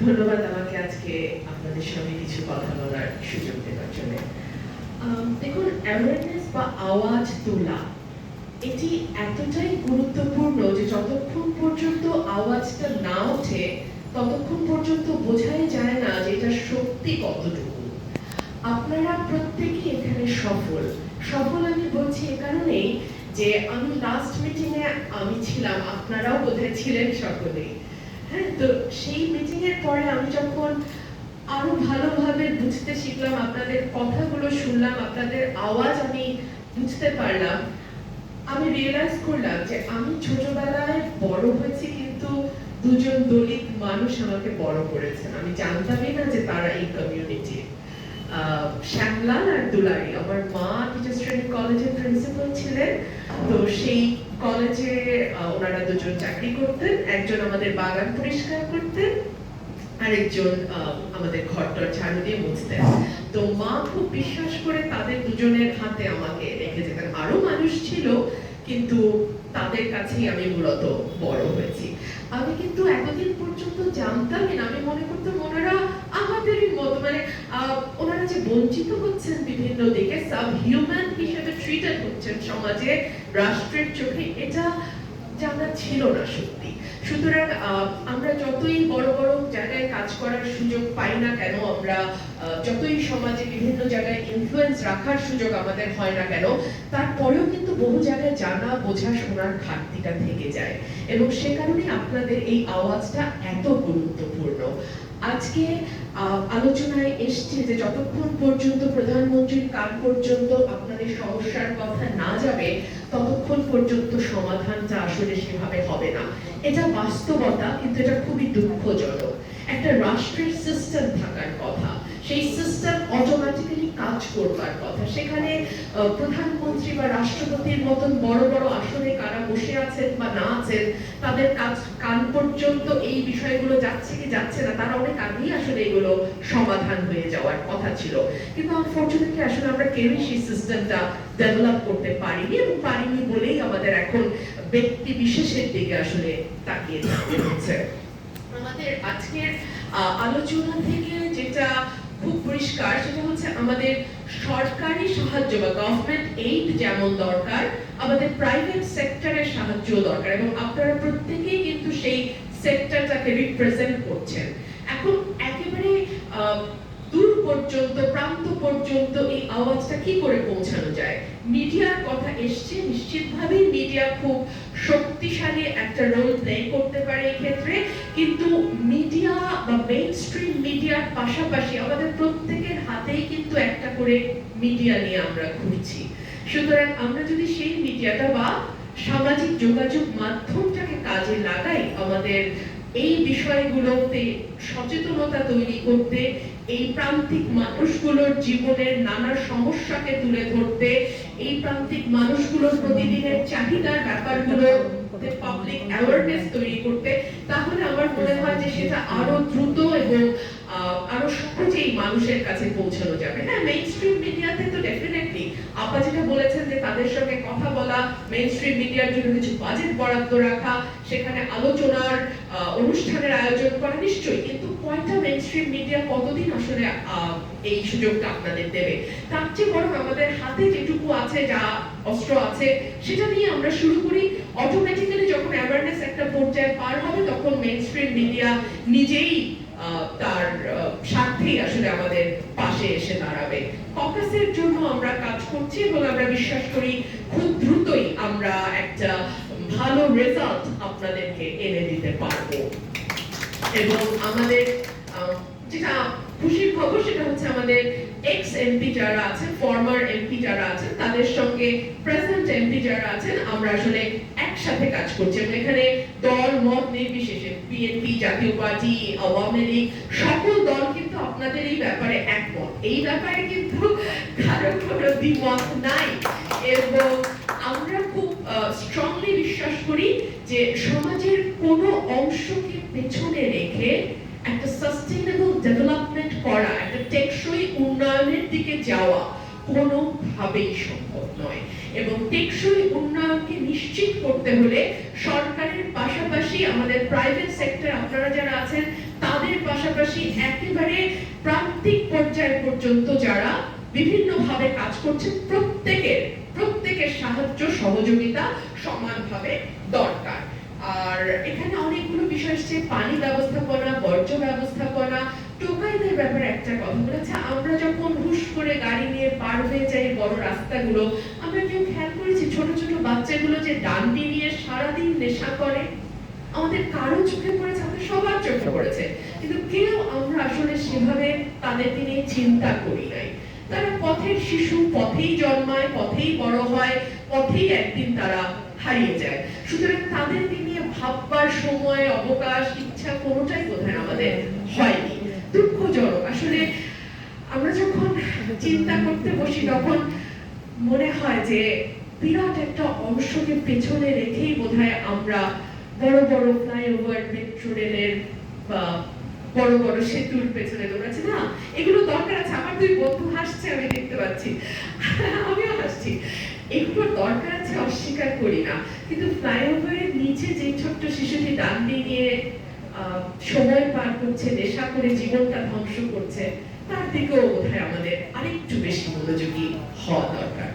ধন্যবাদ আমাকে আজকে আপনাদের সঙ্গে কিছু কথা বলার সুযোগ দেওয়ার জন্য। দেখুন, অ্যাওয়ারনেস বা আওয়াজ তোলা এটি এতটাই গুরুত্বপূর্ণ যে যতক্ষণ পর্যন্ত আওয়াজটা না ওঠে ততক্ষণ পর্যন্ত বোঝাই যায় না যে এটা সত্যি কতটুকু। আপনারা প্রত্যেকেই এখানে সফল। আমি বলছি এ কারণেই যে আমি লাস্ট মিটিংয়ে আমি ছিলাম, আপনারাও বোধহয় ছিলেন সকলেই। হ্যাঁ, তো সেই মিটিং এর পরে আমি যখন আরো ভালোভাবে বুঝতে শিখলাম, আপনাদের কথাগুলো শুনলাম, আপনাদের আওয়াজ আমি বুঝতে পারলাম, আমি রিয়েলাইজ করলাম যে আমি ছোটবেলায় বড় হয়েছি কিন্তু দুজন দলিত মানুষ আমাকে বড় করেছেন। আমি জানতামই না যে তারা এই কমিউনিটি। শ্যামলাল আর দুলারি, আমার মা টিচার্স ট্রেনিং কলেজের প্রিন্সিপাল ছিলেন। তো সেই কলেজে ওনারা দুজন চাকরি করতেন, একজন আমাদের বাগান পরিষ্কার করতেন, আরেকজন আমাদের ঘরটার ঝাড়ু দিয়ে মুছতেন। তো মা খুব বিশ্বাস করে তাদের দুজনের হাতে আমাকে রেখে যেতেন। আরো মানুষ ছিল কিন্তু তাদের কাছেই আমি মূলত বড় হয়েছি। আমি কিন্তু এতদিন পর্যন্ত জানতামই না, আমি মনে করতাম ওনারা আমাদেরই মতো, মানে ওনারা যে বঞ্চিত হচ্ছেন বিভিন্ন দিকে, সাব হিউম্যান হিসেবে ট্রিটেড হচ্ছেন সমাজে, রাষ্ট্রের চোখে, এটা জানা ছিল না সত্যি। সুতরাং আমরা যতই বড় বড় জায়গায় কাজ করার সুযোগ পাই না কেন, আমরা যতই সমাজে বিভিন্ন জায়গায় ইনফ্লুয়েন্স রাখার সুযোগ আমাদের হয় না কেন, তারপরেও কিন্তু বহু জায়গায় জানা বোঝা শোনার ঘাটতিটা থেকে যায়। এবং সে কারণে আপনাদের এই আওয়াজটা এত গুরুত্বপূর্ণ। আজকে আলোচনায় এসছে যে যতক্ষণ পর্যন্ত প্রধানমন্ত্রীর কান পর্যন্ত আপনাদের সমস্যার কথা না যাবে ততক্ষণ পর্যন্ত সমাধানটা আসলে সেভাবে হবে না। এটা বাস্তবতা, কিন্তু এটা খুবই দুঃখজনক। একটা রাষ্ট্রের সিস্টেম থাকার কথা, সেই সিস্টেম অটোমেটিক্যালি কাজ করবার কথা। সেখানে প্রধানমন্ত্রী বা রাষ্ট্রপতির মতন বড় বড় আসনে কারা বসে আছেন বা না আছেন, তাদের কান পর্যন্ত এই বিষয়গুলো যাচ্ছে কি যাচ্ছে না, তারা অনেক আগেই আসলে এগুলো সমাধান হয়ে যাওয়ার কথা ছিল। কিন্তু আনফরচুনেটলি আসলে আমরা কেউই সেই সিস্টেমটা ডেভেলপ করতে পারিনি, এবং পারিনি বলেই আমাদের এখন ব্যক্তি বিশেষের দিকে আসলে তাকিয়ে থাকতে হচ্ছে। আমাদের আজকের আলোচনা থেকে যেটা খুব পরিষ্কার সেটা হচ্ছে আমাদের সরকারি সাহায্য বা গভর্নমেন্ট এইড যেমন দরকার, আমাদের প্রাইভেট সেক্টরের সাহায্য দরকার, এবং আপনারা প্রত্যেকেই কিন্তু সেই সেক্টরটাকে রিপ্রেজেন্ট করছেন। এখন একেবারে দূর পর্যন্ত, প্রান্ত পর্যন্ত এই আওয়াজটা কি করে পৌঁছানো যায়? মিডিয়ার কথা এসছে, নিশ্চিতভাবেই মিডিয়া খুব শক্তিশালী একটা রোল প্লে করতে পারে এই ক্ষেত্রে, কিন্তু মিডিয়া বা মেইনস্ট্রিম মিডিয়ার পাশাপাশি আমাদের প্রত্যেকের হাতেই কিন্তু একটা করে মিডিয়া নিয়ে আমরা ঘুরছি। সুতরাং আমরা যদি সেই মিডিয়াটা বা সামাজিক যোগাযোগ মাধ্যমটাকে কাজে লাগাই আমাদের এই বিষয়গুলোতে সচেতনতা তৈরি করতে, এই প্রান্তিক মানুষগুলোর জীবনের নানা সমস্যাকে তুলে ধরতে, এই প্রান্তিক মানুষগুলোর প্রতিদিনের চাহিদার ব্যাপারগুলো পাবলিক অ্যাওয়ারনেস তৈরি করতে, তাহলে আমার মনে হয় যে সেটা আরো দ্রুত এবং আরো সহজেই মানুষের কাছে পৌঁছানো যাবে। হ্যাঁ, মেইনস্ট্রিম মিডিয়াতে তো ডেফিনেটলি আপা যেটা বলেছেন যে তাদের সঙ্গে কথা বলা, মেইনস্ট্রিম মিডিয়ার জন্য কিছু বাজেট বরাদ্দ রাখা, সেখানে আলোচনার অনুষ্ঠানের আয়োজন করা নিশ্চয়ই, কিন্তু কয়টা মেইনস্ট্রিম মিডিয়া কতদিন আসলে এই সুযোগটা আপনাদের দেবে? তার চেয়ে বরং আমাদের হাতে যেটুকু আছে, যা অস্ত্র আছে, সেটা নিয়ে আমরা শুরু করি। অটোমেটিক্যালি যখন অ্যাওয়ারনেস একটা পর্যায়ে পার হবে তখন মেইনস্ট্রিম মিডিয়া নিজেই তার স্বার্থেই আসলে আমাদের পাশে এসে দাঁড়াবে। ককাসের জন্য আমরা কাজ করছি এবং আমরা বিশ্বাস করি খুব দ্রুতই আমরা একটা ভালো রেজাল্ট আপনাদেরকে এনে দিতে পারবো। এবং আমাদের যেটা খুশির খবর সেটা হচ্ছে আমাদের এক্স এমপি যারা আছেন, ফর্মার এমপি যারা আছেন, তাদের সঙ্গে প্রেজেন্ট এমপি যারা আছেন, আমরা আসলে একসাথে কাজ করছি। এবং এখানে দল মত নির্বিশেষে বিএনপি, জাতীয় পার্টি, আওয়ামী লীগ, সকল দল কিন্তু আপনাদের এই ব্যাপারে একমত। এই ব্যাপারে কিন্তু কারো কোনো দ্বিমত নাই। এবং আমরা খুব স্ট্রংলি বিশ্বাস করি যে সমাজের কোনো অংশকে পেছনে রেখে একটা সাস্টেইনেবল ডেভেলপমেন্ট করা, একটা টেকসই উন্নয়নের দিকে যাওয়া কোনোভাবেই সম্ভব নয়। এবং টেকসই উন্নয়নকে নিশ্চিত করতে হলে সরকারের পাশাপাশি আমাদের প্রাইভেট সেক্টর, আপনারা যারা আছেন, তাদের তাদের পাশাপাশি একেবারে প্রান্তিক পর্যায় পর্যন্ত যারা বিভিন্নভাবে কাজ করছে প্রত্যেকের সাহায্য সহযোগিতা সমানভাবে দরকার। আর এখানে অনেকগুলো বিষয় আসছে, পানি ব্যবস্থাপনা, বর্জ্য ব্যবস্থাপনা, টোকাইদের ব্যাপারে একটা কথা বলেছে। আমরা যখন হুশ করে গাড়ি নিয়ে পার হয়ে যাই বড় রাস্তাগুলো, আমরা কেউ খেয়াল করেছি ছোট ছোট বাচ্চাগুলো যে ডান্ডি নিয়ে সারাদিন নেশা করে? আমাদের কারো চোখে পড়েছে? আমাদের সবার চোখে পড়েছে, কিন্তু কেউ আমরা আসলে সেভাবে তাদেরকে নিয়ে চিন্তা করি নাই। তারা পথের শিশু, পথেই জন্মায়, পথেই বড় হয়, পথেই একদিন তারা হারিয়ে যায়। সুতরাং তাদেরকে নিয়ে ভাববার সময়, অবকাশ, ইচ্ছা কোনোটাই বোধহয় আমাদের হয়নি। দুঃখজনক। আসলে আমরা যখন চিন্তা করতে বসি তখন মনে হয় যে বিরাট একটা অংশকে পেছনে রেখেই বোধহয় আমরা বড় বড় ফ্লাইওভার, মেট্রো রেলের বা বড় বড় সেতুর পেছনে দৌড়াচ্ছে। না, এগুলো দরকার আছে। আমার দুই বন্ধু হাসছে, আমি দেখতে পাচ্ছি, আমিও হাসছি। এগুলো দরকার আছে, অস্বীকার করি না, কিন্তু ফ্লাইওভারের নিচে যে ছোট্ট শিশুটি ডান্ডি নিয়ে সময় পার করছে, নেশা করে জীবনটা ধ্বংস করছে, তার দিকেও বোধহয় আমাদের আরেকটু বেশি মনোযোগী হওয়া দরকার।